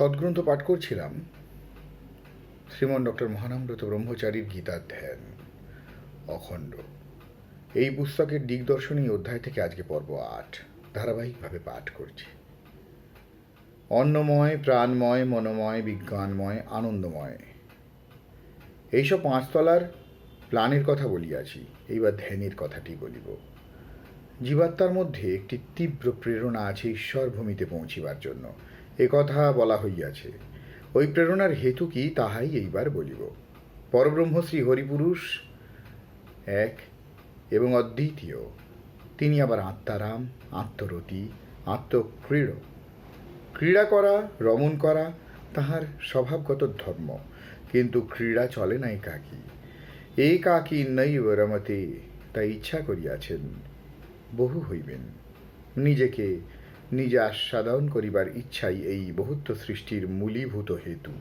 সদ্গ্রন্থ পাঠ করছিলাম শ্রীমান ডক্টর মহানামব্রত ব্রহ্মচারীর গীতার ধ্যান অখণ্ড। এই পুস্তকের দিগদর্শনী অধ্যায় থেকে আজকে পর্ব ৮ ধারাবাহিকভাবে পাঠ করছি। অন্নময়, প্রাণময়, মনোময়, বিজ্ঞানময়, আনন্দময়, এইসব পাঁচতলার প্ল্যানের কথা বলিয়াছি। এইবার ধ্যানের কথাটি বলিব। জীবাত্মার মধ্যে একটি তীব্র প্রেরণা আছে ঈশ্বর ভূমিতে পৌঁছিবার জন্য, এ কথা বলা হইয়াছে। ওই প্রেরণার হেতু কি তাহাই এইবার বলিব। পরব্রহ্ম শ্রী হরিপুরুষ এক এবং অদ্বিতীয়। তিনি আবার আত্মারাম, আত্মরতি, আত্মক্রীড়। ক্রীড়া করা, রমণ করা তাহার স্বভাবগত ধর্ম, কিন্তু ক্রীড়া চলে না একাকী। একাকী নৈব রমতে, তাই ইচ্ছা করিয়াছেন বহু হইবেন। নিজেকে নিজে আস্বাদন করিবার ইচ্ছাই এই বহুত্ব সৃষ্টির মূলীভূত হেতু।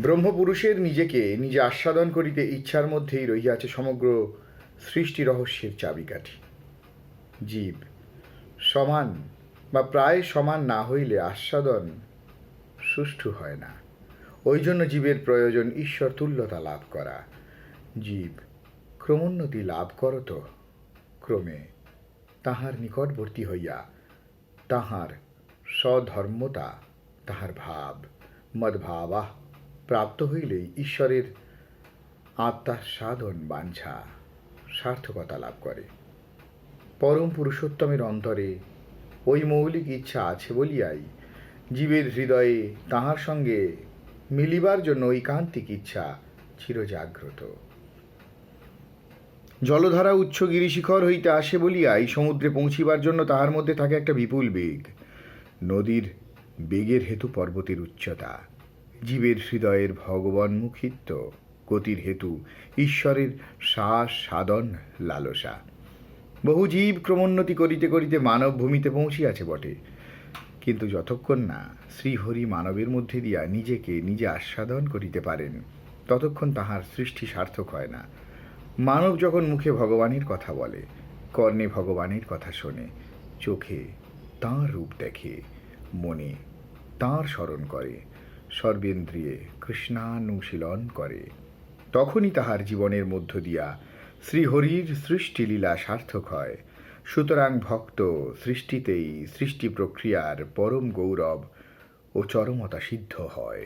ব্রহ্মপুরুষের নিজেকে নিজে আস্বাদন করিতে ইচ্ছার মধ্যেই রহিয়াছে সমগ্র সৃষ্টি রহস্যের চাবিকাঠি। জীব সমান বা প্রায় সমান না হইলে আস্বাদন সুষ্ঠু হয় না। ওই জন্য জীবের প্রয়োজন ঈশ্বর তুল্যতা লাভ করা। জীব ক্রমোন্নতি লাভ করত ক্রমে তাহার নিকটবর্তী হইয়া তাহার স্বধর্মতা, তাহার ভাব মদ্ভাবা প্রাপ্ত হইলেই ঈশ্বরের আত্মাস্বাদন বাঞ্ছা সার্থকতা লাভ করে। পরম পুরুষোত্তমের অন্তরে ওই মৌলিক ইচ্ছা আছে বলিয়াই জীবের হৃদয়ে তাহার সঙ্গে মিলিবার জন্য ঐকান্তিক ইচ্ছা চিরজাগ্রত। জলধারা উচ্চ গিরিশিখর হইতে আসে বলিয়াই সমুদ্রে পৌঁছিবার জন্য তাহার মধ্যে থাকে একটা বিপুল বেগ। নদীর বেগের হেতু পর্বতের উচ্চতা, জীবের হৃদয়ের ভগবান্মুখিত্ব, গতির হেতু ঈশ্বরের শ্বাস সাধন লালসা। বহু জীব ক্রমোন্নতি করিতে করিতে মানব ভূমিতে পৌঁছিয়াছে বটে, কিন্তু যতক্ষণ না শ্রীহরি মানবের মধ্যে দিয়া নিজেকে নিজে আস্বাদন করিতে পারেন ততক্ষণ তাহার সৃষ্টি সার্থক হয় না। মানব যখন মুখে ভগবানের কথা বলে, কর্ণে ভগবানের কথা শোনে, চোখে তাঁর রূপ দেখে, মনে তাঁর স্মরণ করে, সর্বেন্দ্রিয়ে কৃষ্ণানুশীলন করে, তখনই তাহার জীবনের মধ্য দিয়া শ্রীহরির সৃষ্টিলীলা সার্থক হয়। সুতরাং ভক্ত সৃষ্টিতেই সৃষ্টি প্রক্রিয়ার পরম গৌরব ও চরমতা সিদ্ধ হয়।